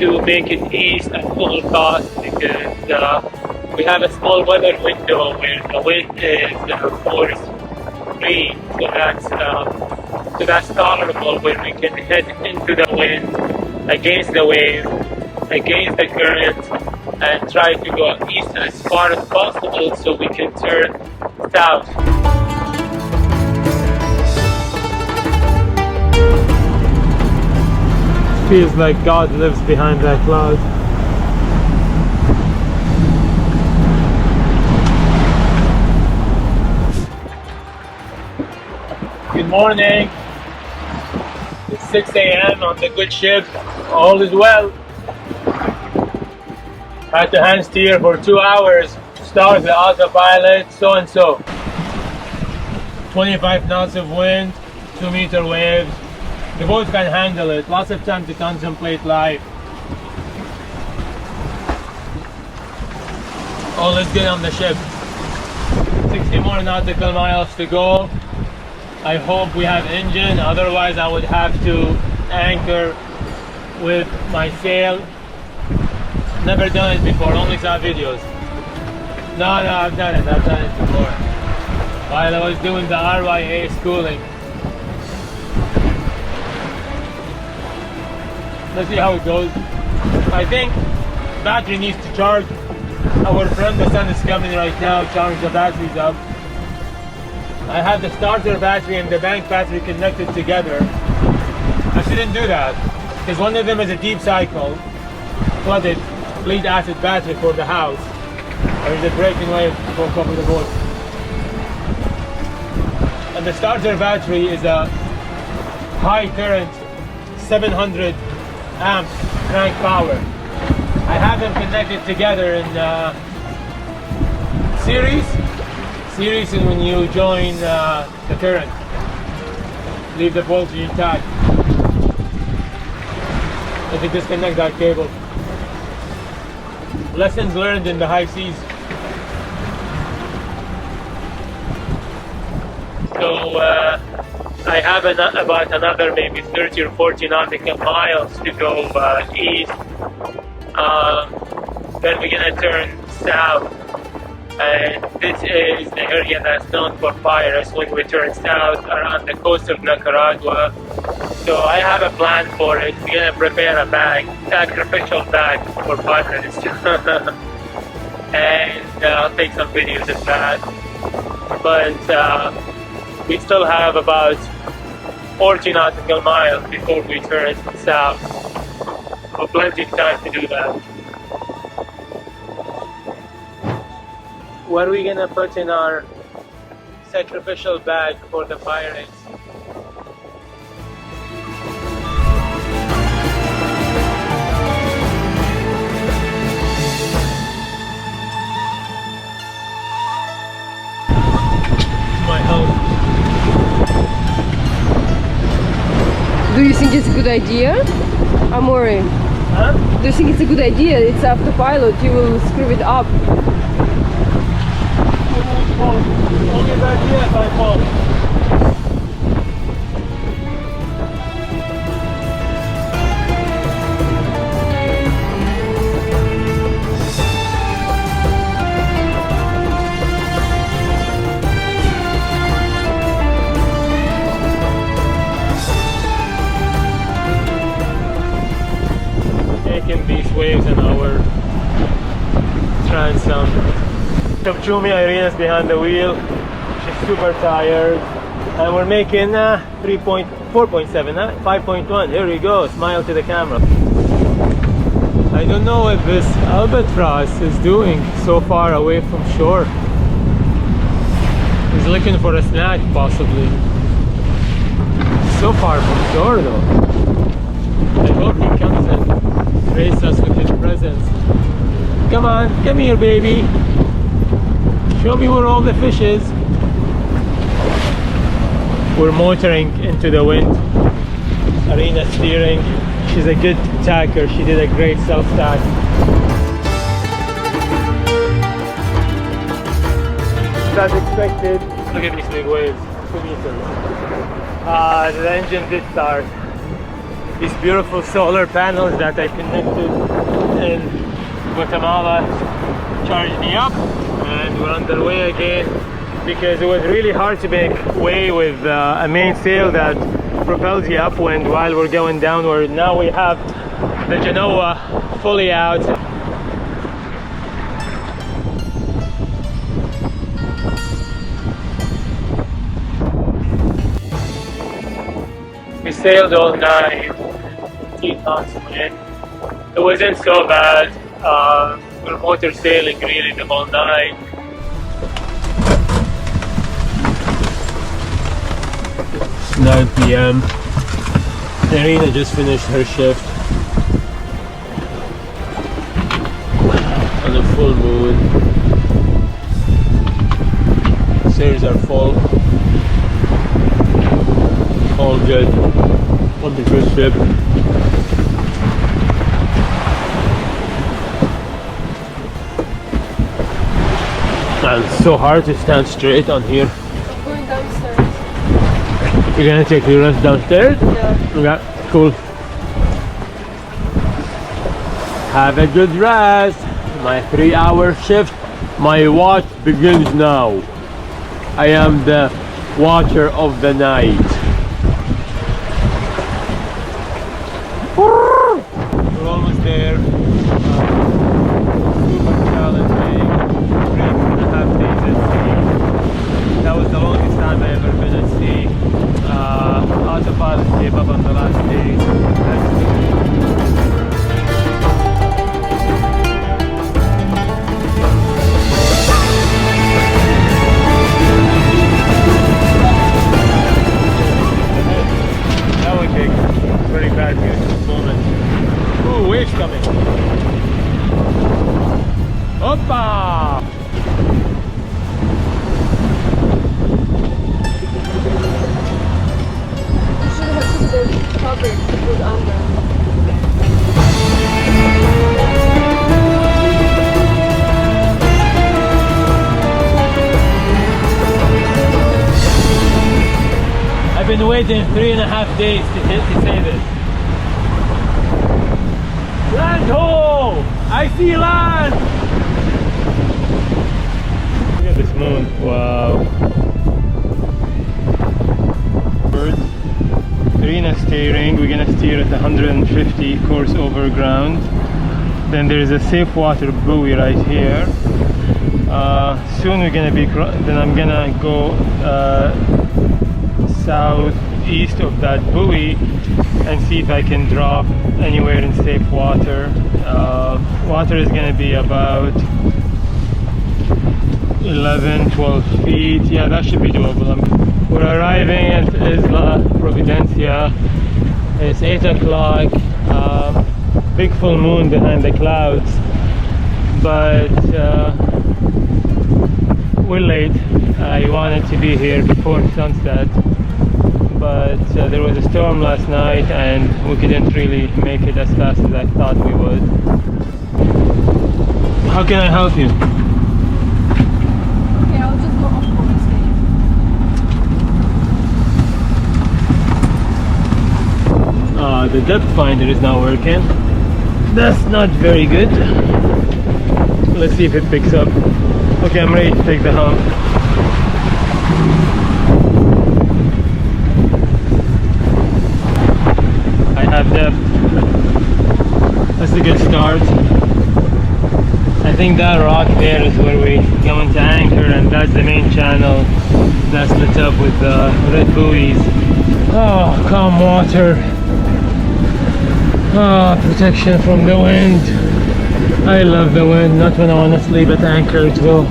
to make it east at full cost because we have a small weather window where the wind is force free, so that's tolerable, where we can head into the wind, against the wave, against the current, and try to go east as far as possible so we can turn south. Feels like God lives behind that cloud. Good morning. It's 6 a.m. on the good ship. All is well. Had to hand steer for 2 hours. Start the autopilot, so and so. 25 knots of wind, 2-meter waves. The boat can handle it. Lots of time to contemplate life. All is good on the ship. 60 more nautical miles to go. I hope we have engine, otherwise I would have to anchor with my sail. Never done it before, only saw videos. No, I've done it before. While I was doing the RYA schooling. Let's see how it goes. I think battery needs to charge. Our friend the sun is coming right now, charge the batteries up. I have the starter battery and the bank battery connected together. I shouldn't do that, because one of them is a deep cycle, flooded, lead acid battery for the house. There is a breaking wave for top of the boat. And the starter battery is a high current, 700 amps crank power. I have them connected together in series. Series is when you join the current. Leave the voltage intact. If you disconnect that cable. Lessons learned in the high seas. So I have about another maybe 30 or 40 nautical miles to go east. Then we're gonna turn south, and this is the area that's known for fires when we turn south around the coast of Nicaragua. So I have a plan for it. We're gonna prepare a bag, sacrificial bag for 5 minutes, and I'll take some videos of that. But we still have about 40 nautical miles before we turn south. So plenty of time to do that. What are we gonna put in our sacrificial bag for the pirates? My house. Do you think it's a good idea, Amore? Huh? Do you think it's a good idea? It's autopilot, you will screw it up. Only the idea if I fall. Taking these waves in our transom. Chumi Irina's behind the wheel. She's super tired. And we're making 4.7, 5.1. Here we go. Smile to the camera. I don't know what this albatross is doing so far away from shore. He's looking for a snack, possibly. So far from shore, though. I hope he comes and graces us with his presence. Come on, come here, baby. Show me where all the fish is. We're motoring into the wind. Irina steering. She's a good tacker. She did a great self-tack. As expected. Look at these big waves. 2 meters. The engine did start. these beautiful solar panels that I connected in Guatemala charged me up, and we're on the way again because it was really hard to make way with a mainsail that propels you upwind while we're going downward. Now we have the Genoa fully out. We sailed all night, 3 knots wind. It wasn't so bad. We're motor sailing really the whole night. It's 9 p.m. Irina just finished her shift on a full moon. Sails are full. All good on the cruise ship. And it's so hard to stand straight on here. I'm going downstairs. You're gonna take your rest downstairs? Yeah. Okay, cool. Have a good rest. My 3-hour shift, my watch begins now. I am the watcher of the night. We're almost there. Super challenging. 3.5 days at sea. That was the longest time I ever been at sea. Autopilot gave up on the last day. That would be a very bad news moment. Ooh, waves coming. Hoppa! You should have put the fabric to put under. I've been waiting 3.5 days to say this. Land ho! I see land! Look at this moon. Wow. Bird. Irina steering. We're gonna steer at 150 course over ground. Then there's a safe water buoy right here. Soon we're gonna be. Then I'm gonna go southeast of that buoy and see if I can drop anywhere in safe water. Water is going to be about 11-12 feet. Yeah, that should be doable. We're arriving at Isla Providencia. It's 8 o'clock. Big full moon behind the clouds, but we're late. I wanted to be here before sunset, but there was a storm last night and we couldn't really make it as fast as I thought we would. How can I help you? Okay, I'll just go offshore and The depth finder is not working. That's not very good. Let's see if it picks up. Okay, I'm ready to take the helm. I have depth. That's a good start. I think that rock there is where we're going to anchor, and that's the main channel that's lit up with the red buoys. Oh, calm water. Oh, protection from the wind. I love the wind, not when I want to sleep at anchor though.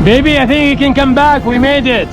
Baby, I think you can come back. We made it.